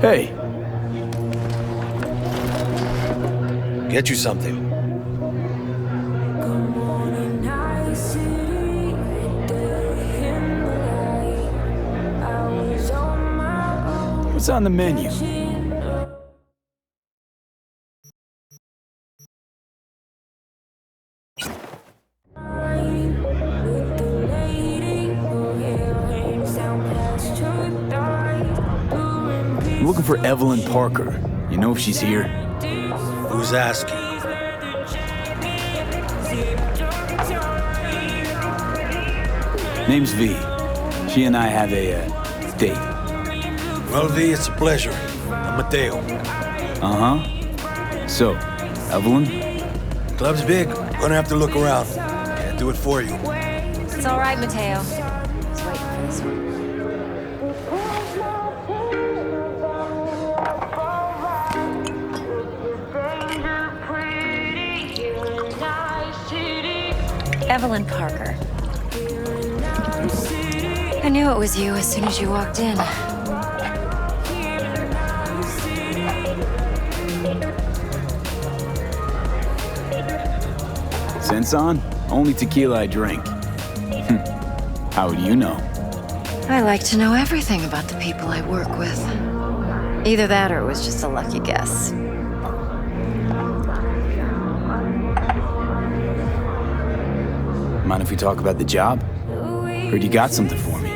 Hey. Get you something. What's on the menu? I'm looking for Evelyn Parker. You know if she's here? Who's asking? Name's V. She and I have a date. Well, V, it's a pleasure. I'm Mateo. Uh-huh. So, Evelyn? Club's big. Gonna have to look around. Can't do it for you. It's all right, Mateo. Just waiting for this one. Evelyn Parker. I knew it was you as soon as you walked in. Sense on? Only tequila I drink. How do you know? I like to know everything about the people I work with. Either that or it was just a lucky guess. Mind if we talk about the job? Heard you got something for me.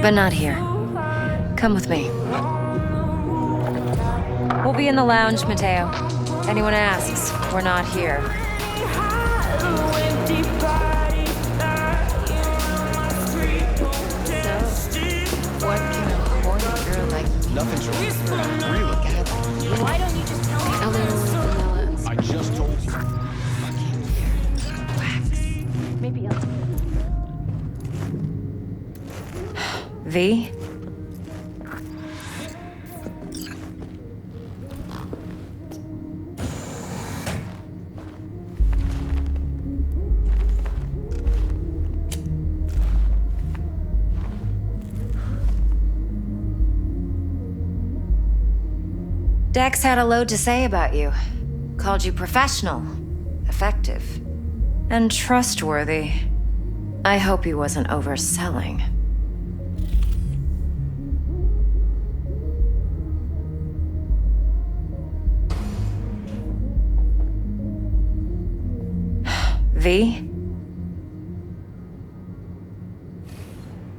But not here. Come with me. We'll be in the lounge, Mateo. Anyone asks, we're not here. What can a horny girl like me? Nothing's wrong. Really? Why don't you just tell me? A little vanilla. I just told you. Maybe I'll... V? Dex had a load to say about you. Called you professional, effective, and trustworthy. I hope he wasn't overselling. V?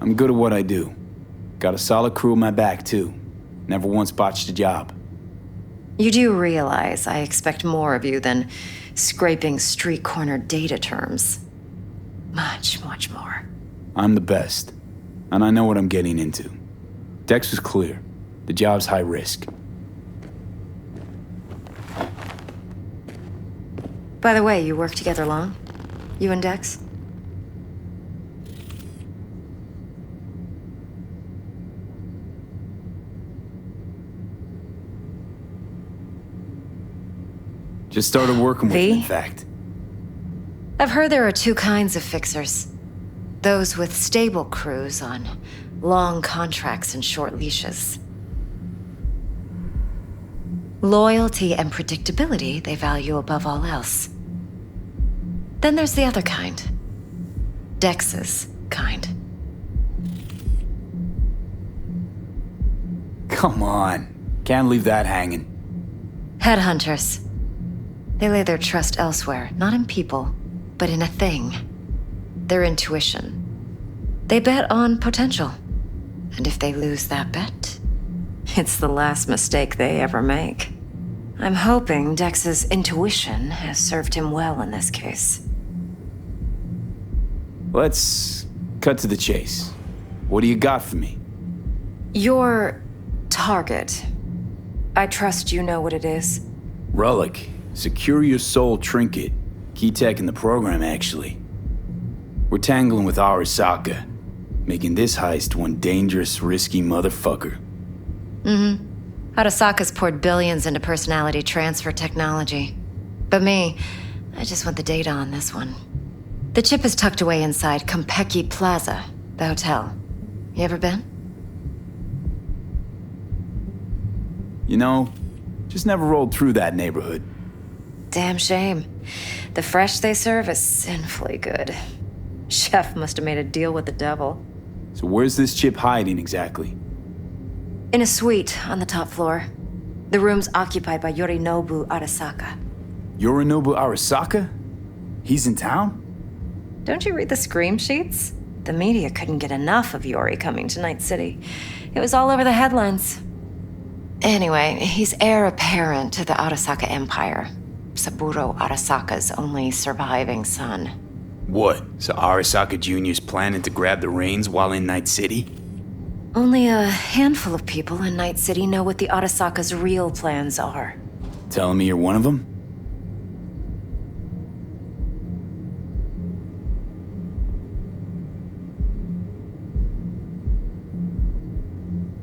I'm good at what I do. Got a solid crew on my back, too. Never once botched a job. You do realize I expect more of you than scraping street corner data terms. Much, much more. I'm the best, and I know what I'm getting into. Dex was clear. The job's high risk. By the way, you work together long? You and Dex? Just started working with V? him, in fact. I've heard there are two kinds of fixers. Those with stable crews on long contracts and short leashes. Loyalty and predictability they value above all else. Then there's the other kind. Dex's kind. Come on. Can't leave that hanging. Headhunters. They lay their trust elsewhere, not in people, but in a thing. Their intuition. They bet on potential. And if they lose that bet, it's the last mistake they ever make. I'm hoping Dex's intuition has served him well in this case. Let's cut to the chase. What do you got for me? Your target. I trust you know what it is. Relic. Secure your soul trinket. Key tech in the program, actually. We're tangling with Arasaka, making this heist one dangerous, risky motherfucker. Arasaka's poured billions into personality transfer technology. But me, I just want the data on this one. The chip is tucked away inside Compeki Plaza, the hotel. You ever been? You know, just never rolled through that neighborhood. Damn shame. The fresh they serve is sinfully good. Chef must have made a deal with the devil. So where's this chip hiding exactly? In a suite on the top floor. The room's occupied by Yorinobu Arasaka. Yorinobu Arasaka? He's in town? Don't you read the scream sheets? The media couldn't get enough of Yori coming to Night City. It was all over the headlines. Anyway, he's heir apparent to the Arasaka Empire. Saburo Arasaka's only surviving son. What? So Arasaka Jr.'s planning to grab the reins while in Night City? Only a handful of people in Night City know what the Arasaka's real plans are. Telling me you're one of them?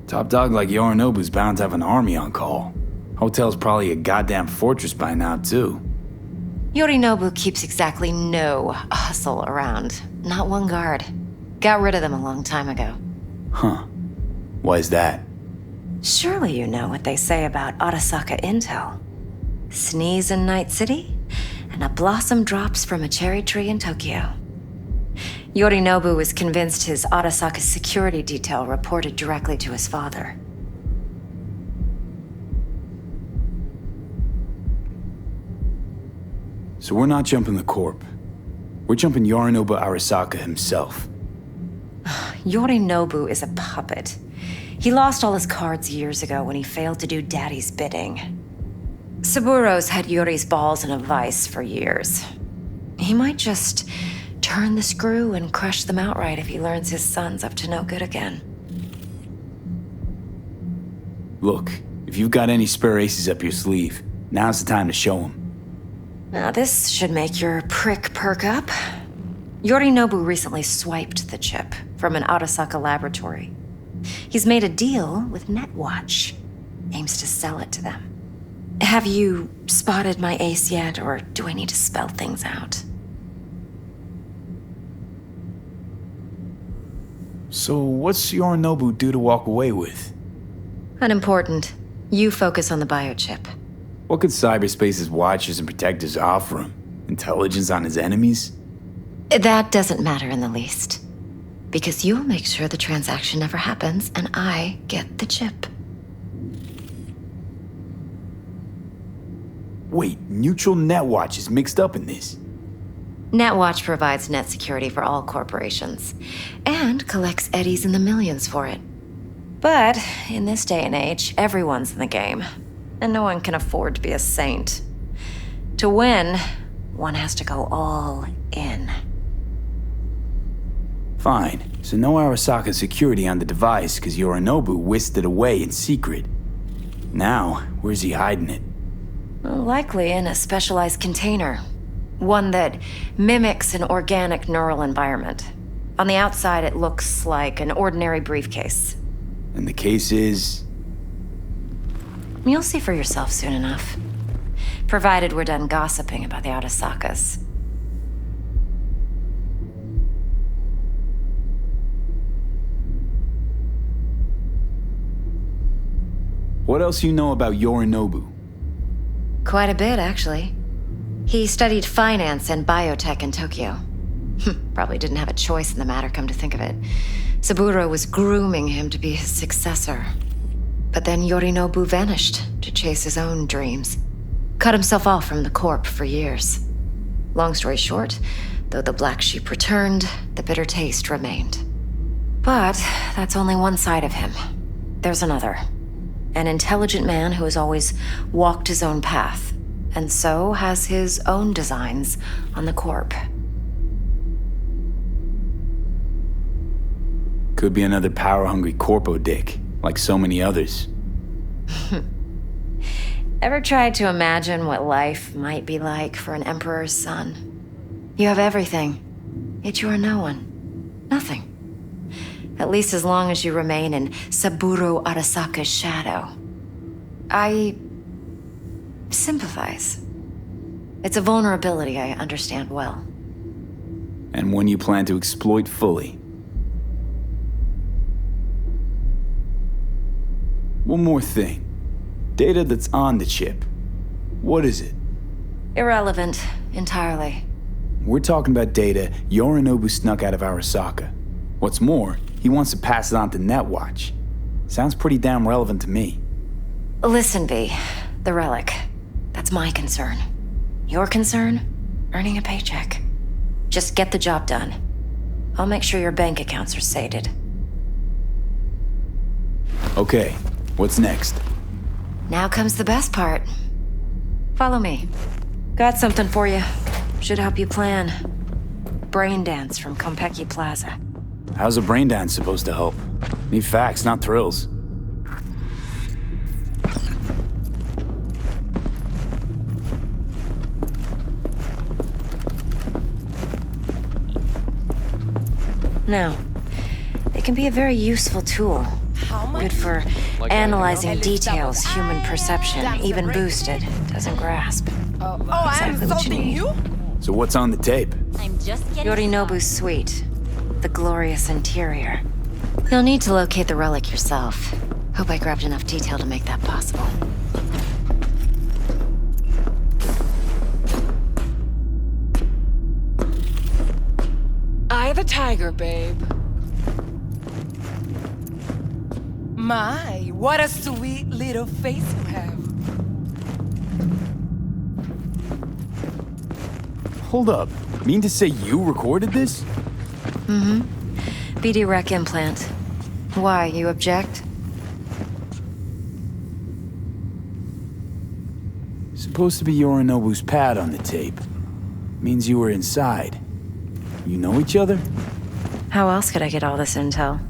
Top dog like Yorinobu's bound to have an army on call. Hotel's probably a goddamn fortress by now, too. Yorinobu keeps exactly no hustle around. Not one guard. Got rid of them a long time ago. Huh. Why is that? Surely you know what they say about Arasaka intel. Sneeze in Night City, and a blossom drops from a cherry tree in Tokyo. Yorinobu was convinced his Arasaka security detail reported directly to his father. So we're not jumping the Corp. We're jumping Yorinobu Arasaka himself. Yorinobu is a puppet. He lost all his cards years ago when he failed to do Daddy's bidding. Saburo's had Yuri's balls in a vice for years. He might just turn the screw and crush them outright if he learns his son's up to no good again. Look, if you've got any spare aces up your sleeve, now's the time to show them. Now this should make your prick perk up. Yorinobu recently swiped the chip from an Arasaka laboratory. He's made a deal with Netwatch. Aims to sell it to them. Have you spotted my ace yet, or do I need to spell things out? So what's Yorinobu due to walk away with? Unimportant. You focus on the biochip. What could cyberspace's watchers and protectors offer him? Intelligence on his enemies? That doesn't matter in the least. Because you'll make sure the transaction never happens, and I get the chip. Wait, Neutral Netwatch is mixed up in this. Netwatch provides net security for all corporations, and collects eddies in the millions for it. But in this day and age, everyone's in the game, and no one can afford to be a saint. To win, one has to go all in. Fine, so no Arasaka security on the device because Yorinobu whisked it away in secret. Now, where's he hiding it? Well, likely in a specialized container. One that mimics an organic neural environment. On the outside, it looks like an ordinary briefcase. And the case is... You'll see for yourself soon enough. Provided we're done gossiping about the Arasakas. What else you know about Yorinobu? Quite a bit, actually. He studied finance and biotech in Tokyo. Probably didn't have a choice in the matter, come to think of it. Saburo was grooming him to be his successor. But then Yorinobu vanished to chase his own dreams. Cut himself off from the Corp for years. Long story short, though the black sheep returned, the bitter taste remained. But that's only one side of him. There's another. An intelligent man who has always walked his own path, and so has his own designs on the Corp. Could be another power-hungry corpo dick, like so many others. Ever tried to imagine what life might be like for an emperor's son? You have everything, yet you are no one. Nothing. At least as long as you remain in Saburo Arasaka's shadow. I sympathize. It's a vulnerability I understand well. And one you plan to exploit fully. One more thing. Data that's on the chip. What is it? Irrelevant, entirely. We're talking about data Yorinobu snuck out of Arasaka. What's more, he wants to pass it on to Netwatch. Sounds pretty damn relevant to me. Listen, V. The relic. That's my concern. Your concern? Earning a paycheck. Just get the job done. I'll make sure your bank accounts are sated. Okay, what's next? Now comes the best part. Follow me. Got something for you. Should help you plan. Brain dance from Konpeki Plaza. How's a brain dance supposed to help? Need facts, not thrills. Now, it can be a very useful tool. Good for analyzing details human perception, even boosted, doesn't grasp. Exactly what you need. So what's on the tape? Yorinobu's suite. The glorious interior. You'll need to locate the relic yourself. Hope I grabbed enough detail to make that possible. Eye the tiger, babe. My, what a sweet little face you have. Hold up. Mean to say you recorded this? BD rec implant. Why, you object? Supposed to be Yorinobu's pad on the tape. Means you were inside. You know each other? How else could I get all this intel?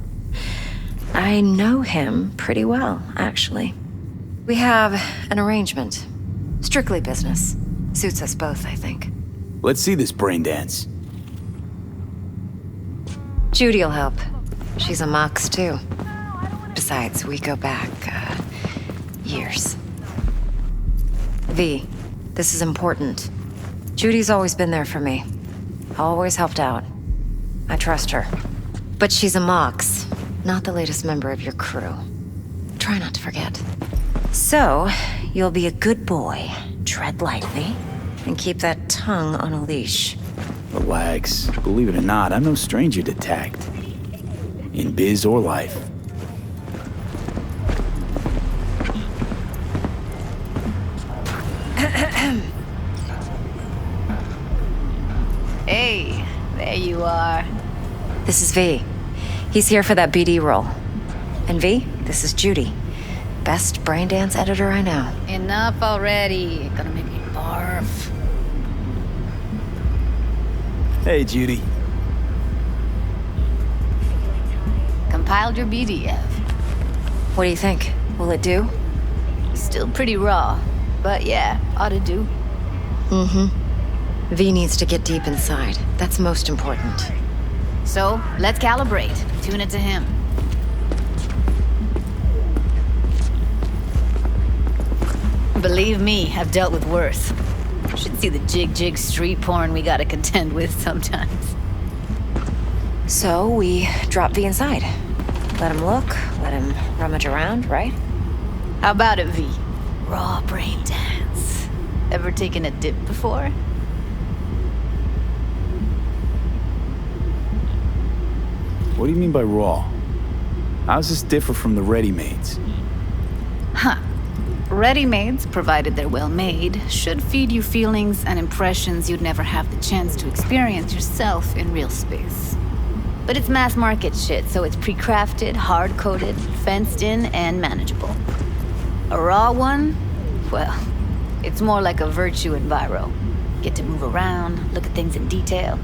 I know him pretty well, actually. We have an arrangement. Strictly business. Suits us both, I think. Let's see this brain dance. Judy'll help. She's a Mox, too. Besides, we go back, years. V, this is important. Judy's always been there for me. Always helped out. I trust her. But she's a Mox, not the latest member of your crew. Try not to forget. So, you'll be a good boy, tread lightly, and keep that tongue on a leash. Relax. Believe it or not, I'm no stranger to tact. In biz or life. Hey, there you are. This is V. He's here for that BD role. And V, this is Judy. Best brain dance editor I know. Enough already. Gonna make me barf. Hey, Judy. Compiled your BDF. What do you think? Will it do? Still pretty raw, but yeah, ought to do. V needs to get deep inside. That's most important. So, let's calibrate. Tune it to him. Believe me, I've dealt with worse. Should see the jig street porn we gotta contend with sometimes. So we drop V inside. Let him look, let him rummage around, right? How about it, V? Raw brain dance. Ever taken a dip before? What do you mean by raw? How's this differ from the ready-mades? Huh. Ready-mades, provided they're well made, should feed you feelings and impressions you'd never have the chance to experience yourself in real space. But it's mass market shit, so it's pre-crafted, hard-coded, fenced in, and manageable. A raw one? Well, it's more like a virtue enviro. Get to move around, look at things in detail.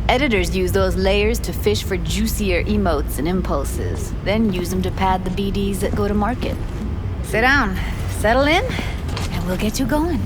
Editors use those layers to fish for juicier emotes and impulses, then use them to pad the BDs that go to market. Sit down, settle in, and we'll get you going.